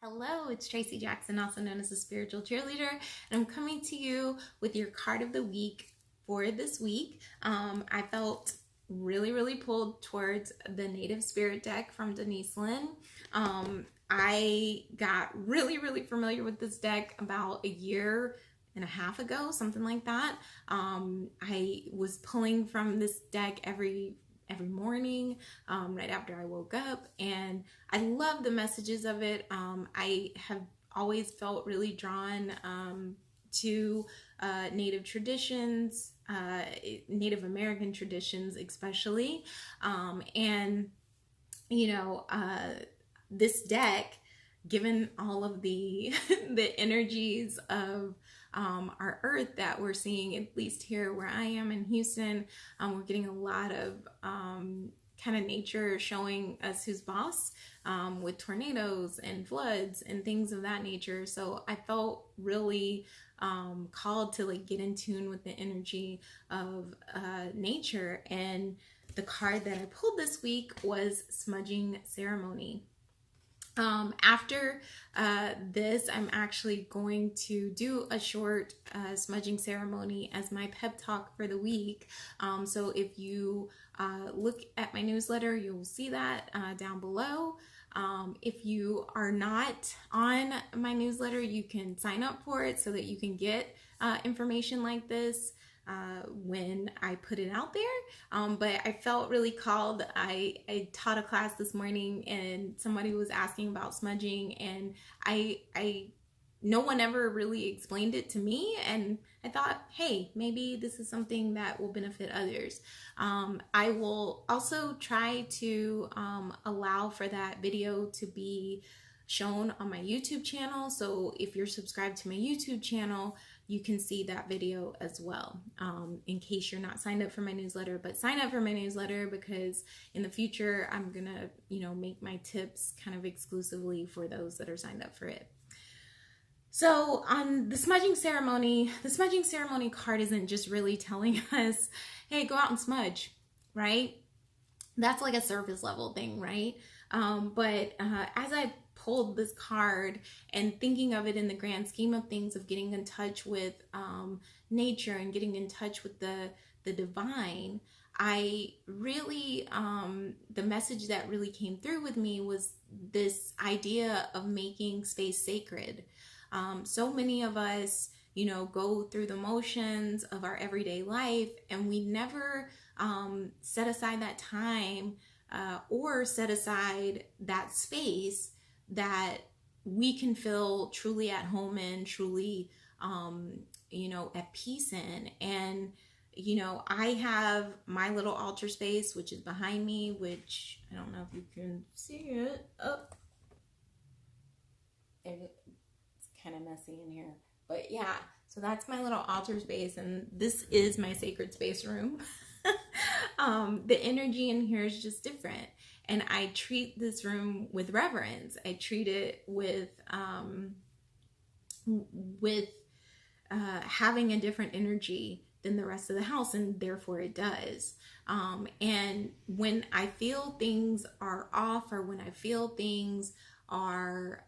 Hello, it's Tracy Jackson, also known as the Spiritual Cheerleader, and I'm coming to you with your card of the week for this week. I felt really pulled towards the Native Spirit deck from Denise Lynn. I got really familiar with this deck about a year and a half ago, something like that. I was pulling from this deck every morning, right after I woke up, and I love the messages of it. I have always felt really drawn to Native traditions, Native American traditions especially, and this deck, given all of the the energies of our earth that we're seeing, at least here where I am in Houston, we're getting a lot of kind of nature showing us who's boss, with tornadoes and floods and things of that nature. So I felt really called to get in tune with the energy of nature. And the card that I pulled this week was Smudging Ceremony. After this, I'm actually going to do a short smudging ceremony as my pep talk for the week. So if you look at my newsletter, you'll see that down below. If you are not on my newsletter, you can sign up for it so that you can get information like this when I put it out there. But I felt really called. I taught a class this morning and somebody was asking about smudging, and I no one ever really explained it to me, and I thought, hey, maybe this is something that will benefit others. I will also try to allow for that video to be shown on my YouTube channel. So if you're subscribed to my YouTube channel, you can see that video as well, in case you're not signed up for my newsletter. But sign up for my newsletter, because in the future I'm gonna make my tips kind of exclusively for those that are signed up for it. So on the smudging ceremony card isn't just really telling us, hey, go out and smudge, right? That's like a surface level thing, right? But as I pulled this card and thinking of it in the grand scheme of things, of getting in touch with nature and getting in touch with the divine, I really, the message that really came through with me was this idea of making space sacred. So many of us, go through the motions of our everyday life, and we never set aside that time or set aside that space that we can feel truly at home in, truly, at peace in. And, I have my little altar space, which is behind me, which I don't know if you can see it. Oh, it's kind of messy in here. But yeah, so that's my little altar space, and this is my sacred space room. The energy in here is just different, and I treat this room with reverence. I treat it with having a different energy than the rest of the house, and therefore it does. And when I feel things are off, or when I feel things are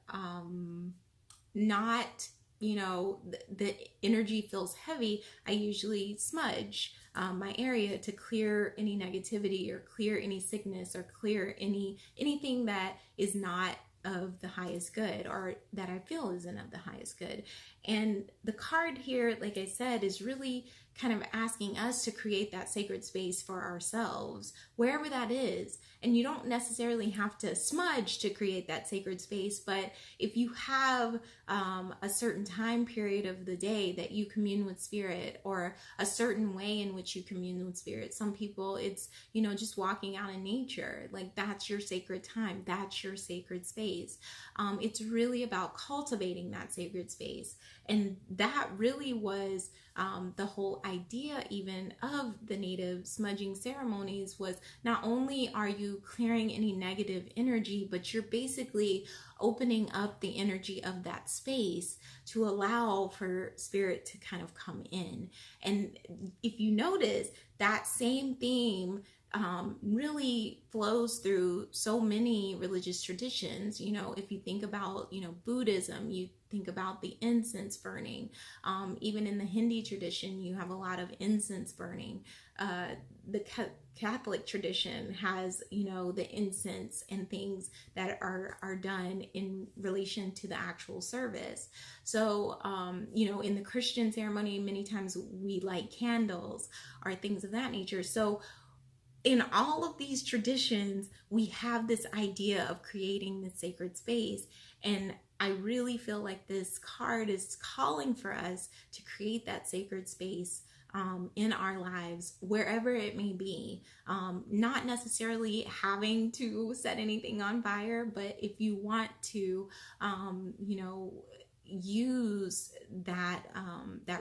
not, the energy feels heavy, I usually smudge my area to clear any negativity, or clear any sickness, or clear anything that is not of the highest good, or that I feel isn't of the highest good. And the card here, like I said, is really kind of asking us to create that sacred space for ourselves, wherever that is. And you don't necessarily have to smudge to create that sacred space, but if you have a certain time period of the day that you commune with spirit, or a certain way in which you commune with spirit. Some people, it's, just walking out in nature. Like, that's your sacred time. That's your sacred space. It's really about cultivating that sacred space. And that really was the whole idea even of the native smudging ceremonies, was not only are you clearing any negative energy, but you're basically opening up the energy of that space to allow for spirit to kind of come in. And if you notice, that same theme really flows through so many religious traditions. If you think about, Buddhism, you think about the incense burning. Even in the Hindi tradition, you have a lot of incense burning. The Catholic tradition has, the incense and things that are done in relation to the actual service. So, in the Christian ceremony, many times we light candles or things of that nature. So, in all of these traditions, we have this idea of creating this sacred space. And I really feel like this card is calling for us to create that sacred space in our lives, wherever it may be. Not necessarily having to set anything on fire, but if you want to, use that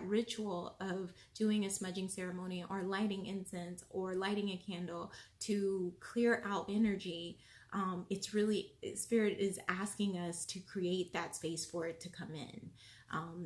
ritual of doing a smudging ceremony or lighting incense or lighting a candle to clear out energy. It's really, Spirit is asking us to create that space for it to come in.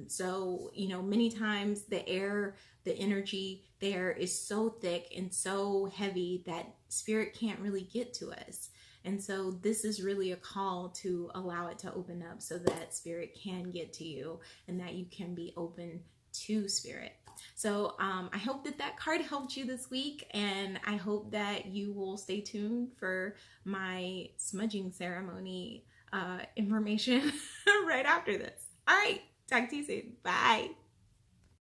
So, many times the energy there is so thick and so heavy that Spirit can't really get to us. And so this is really a call to allow it to open up so that Spirit can get to you and that you can be open to Spirit. So I hope that card helped you this week, and I hope that you will stay tuned for my smudging ceremony information right after this. All right, talk to you soon. Bye.